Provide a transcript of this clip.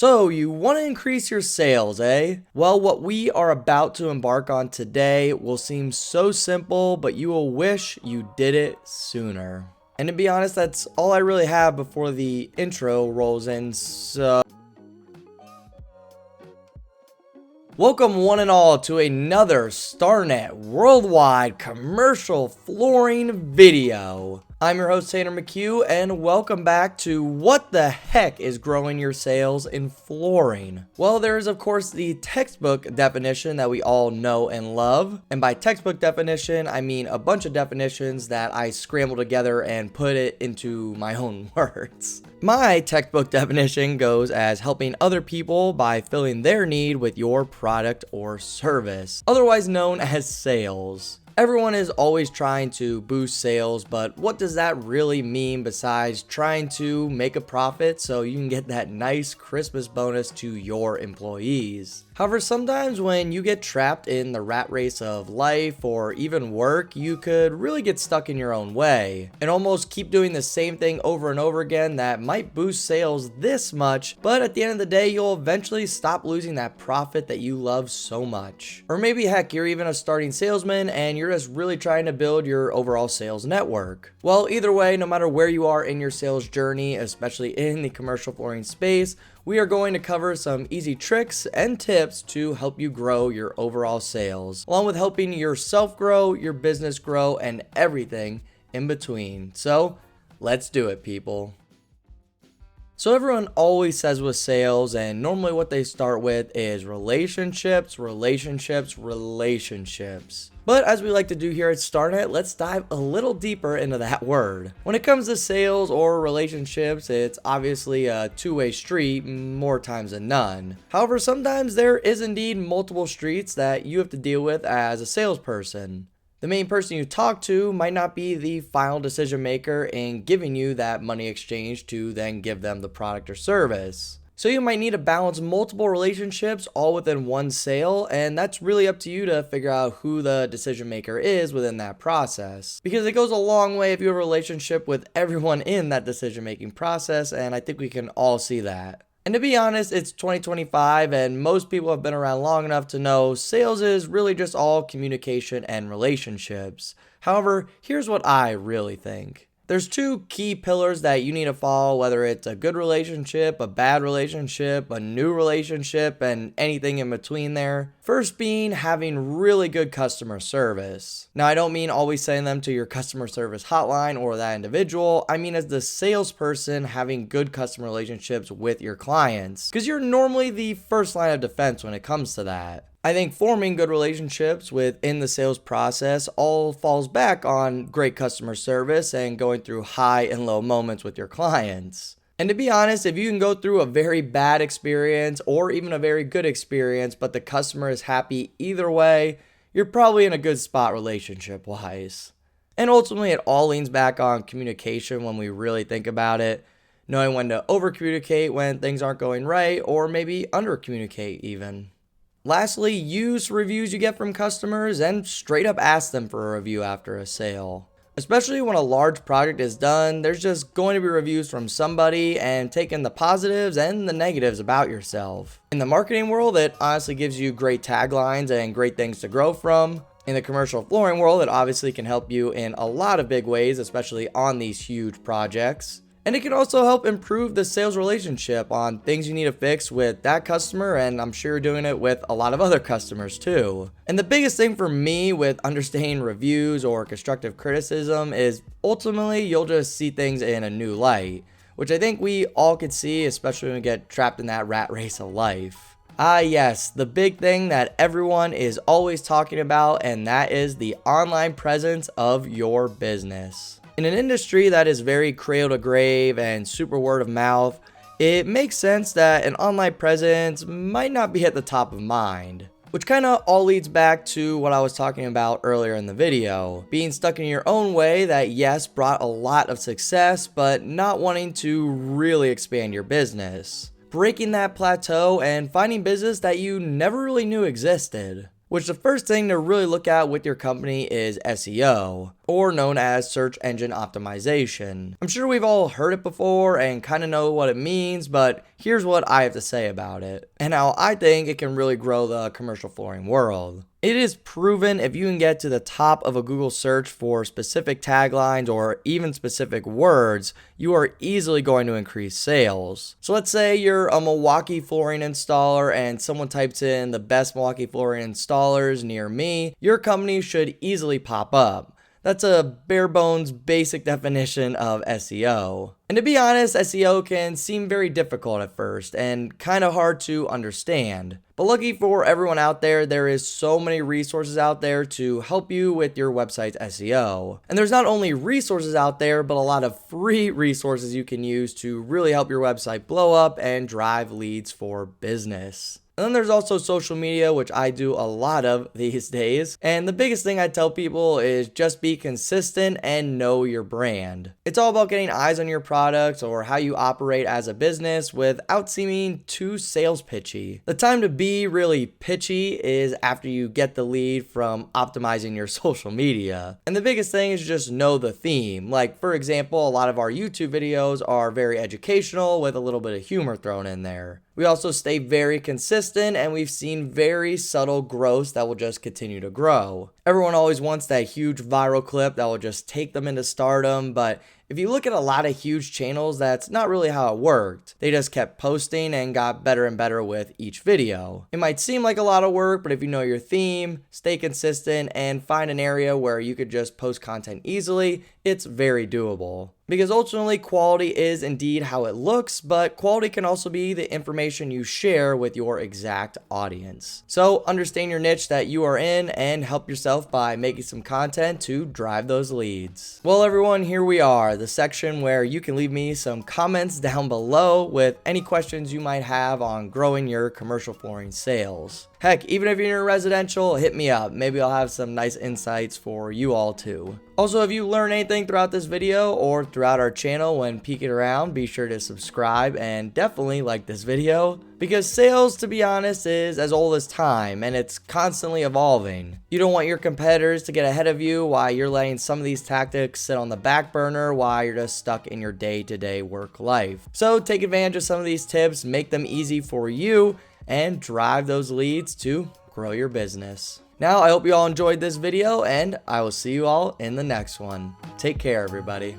So, you want to increase your sales, eh? Well, what we are about to embark on today will seem so simple, but you will wish you did it sooner. And to be honest, that's all I really have before the intro rolls in, so welcome one and all to another Starnet worldwide commercial flooring video. I'm your host Tanner McHugh, and welcome back to what the heck is growing your sales in flooring. Well, there is of course the textbook definition that we all know and love, and by textbook definition I mean a bunch of definitions that I scrambled together and put it into my own words. My textbook definition goes as helping other people by filling their need with your product or service, otherwise known as sales. Everyone is always trying to boost sales, but what does that really mean besides trying to make a profit so you can get that nice Christmas bonus to your employees? However, sometimes when you get trapped in the rat race of life or even work, you could really get stuck in your own way and almost keep doing the same thing over and over again that might boost sales this much, but at the end of the day, you'll eventually stop losing that profit that you love so much. Or maybe heck, you're even a starting salesman and you're just really trying to build your overall sales network. Well, either way, no matter where you are in your sales journey, especially in the commercial flooring space, we are going to cover some easy tricks and tips to help you grow your overall sales, along with helping yourself grow, your business grow, and everything in between. So let's do it, people. So everyone always says with sales, and normally what they start with is relationships. But as we like to do here at Starnet, let's dive a little deeper into that word. When it comes to sales or relationships, it's obviously a two-way street more times than none. However, sometimes there is indeed multiple streets that you have to deal with as a salesperson. The main person you talk to might not be the final decision maker in giving you that money exchange to then give them the product or service. So you might need to balance multiple relationships all within one sale, and that's really up to you to figure out who the decision maker is within that process. Because it goes a long way if you have a relationship with everyone in that decision making process, and I think we can all see that. And to be honest, it's 2025 and most people have been around long enough to know sales is really just all communication and relationships. However, here's what I really think. There's two key pillars that you need to follow, whether it's a good relationship, a bad relationship, a new relationship, and anything in between there. First being having really good customer service. Now, I don't mean always sending them to your customer service hotline or that individual. I mean as the salesperson having good customer relationships with your clients, because you're normally the first line of defense when it comes to that. I think forming good relationships within the sales process all falls back on great customer service and going through high and low moments with your clients. And to be honest, if you can go through a very bad experience or even a very good experience, but the customer is happy either way, you're probably in a good spot relationship-wise. And ultimately, it all leans back on communication when we really think about it, knowing when to over-communicate when things aren't going right, or maybe under-communicate even. Lastly, use reviews you get from customers and straight up ask them for a review after a sale. Especially when a large project is done, there's just going to be reviews from somebody and taking the positives and the negatives about yourself. In the marketing world, it honestly gives you great taglines and great things to grow from. In the commercial flooring world, it obviously can help you in a lot of big ways, especially on these huge projects. And it can also help improve the sales relationship on things you need to fix with that customer, and I'm sure you're doing it with a lot of other customers too. And the biggest thing for me with understanding reviews or constructive criticism is ultimately you'll just see things in a new light, which I think we all could see, especially when we get trapped in that rat race of life. Ah yes, the big thing that everyone is always talking about, and that is the online presence of your business. In an industry that is very cradle to grave and super word of mouth, it makes sense that an online presence might not be at the top of mind. Which kind of all leads back to what I was talking about earlier in the video. Being stuck in your own way that yes, brought a lot of success, but not wanting to really expand your business. Breaking that plateau and finding business that you never really knew existed. which the first thing to really look at with your company is SEO, or known as search engine optimization. I'm sure we've all heard it before and kind of know what it means, but here's what I have to say about it, and how I think it can really grow the commercial flooring world. It is proven if you can get to the top of a Google search for specific taglines or even specific words, you are easily going to increase sales. So let's say you're a Milwaukee flooring installer and someone types in the best Milwaukee flooring installers near me, your company should easily pop up. That's a bare bones basic definition of SEO. And to be honest, SEO can seem very difficult at first and kind of hard to understand. But lucky for everyone out there, there is so many resources out there to help you with your website's SEO. And there's not only resources out there, but a lot of free resources you can use to really help your website blow up and drive leads for business. And then there's also social media, which I do a lot of these days. And the biggest thing I tell people is just be consistent and know your brand. It's all about getting eyes on your products or how you operate as a business without seeming too sales pitchy. The time to be really pitchy is after you get the lead from optimizing your social media. And the biggest thing is just know the theme. Like, for example, a lot of our YouTube videos are very educational with a little bit of humor thrown in there. We also stay very consistent, and we've seen very subtle growth that will just continue to grow. Everyone always wants that huge viral clip that will just take them into stardom, but if you look at a lot of huge channels, that's not really how it worked. They just kept posting and got better and better with each video. It might seem like a lot of work, but if you know your theme, stay consistent, and find an area where you could just post content easily, it's very doable. Because ultimately, quality is indeed how it looks, but quality can also be the information you share with your exact audience. So understand your niche that you are in and help yourself by making some content to drive those leads. Well, everyone, here we are, the section where you can leave me some comments down below with any questions you might have on growing your commercial flooring sales. Heck, even if you're in residential, hit me up. Maybe I'll have some nice insights for you all too. Also, if you learn anything throughout this video or throughout our channel when peeking around, be sure to subscribe and definitely like this video, because sales, to be honest, is as old as time and it's constantly evolving. You don't want your competitors to get ahead of you while you're letting some of these tactics sit on the back burner while you're just stuck in your day-to-day work life. So take advantage of some of these tips, make them easy for you, and drive those leads to grow your business. Now, I hope you all enjoyed this video, and I will see you all in the next one. Take care, everybody.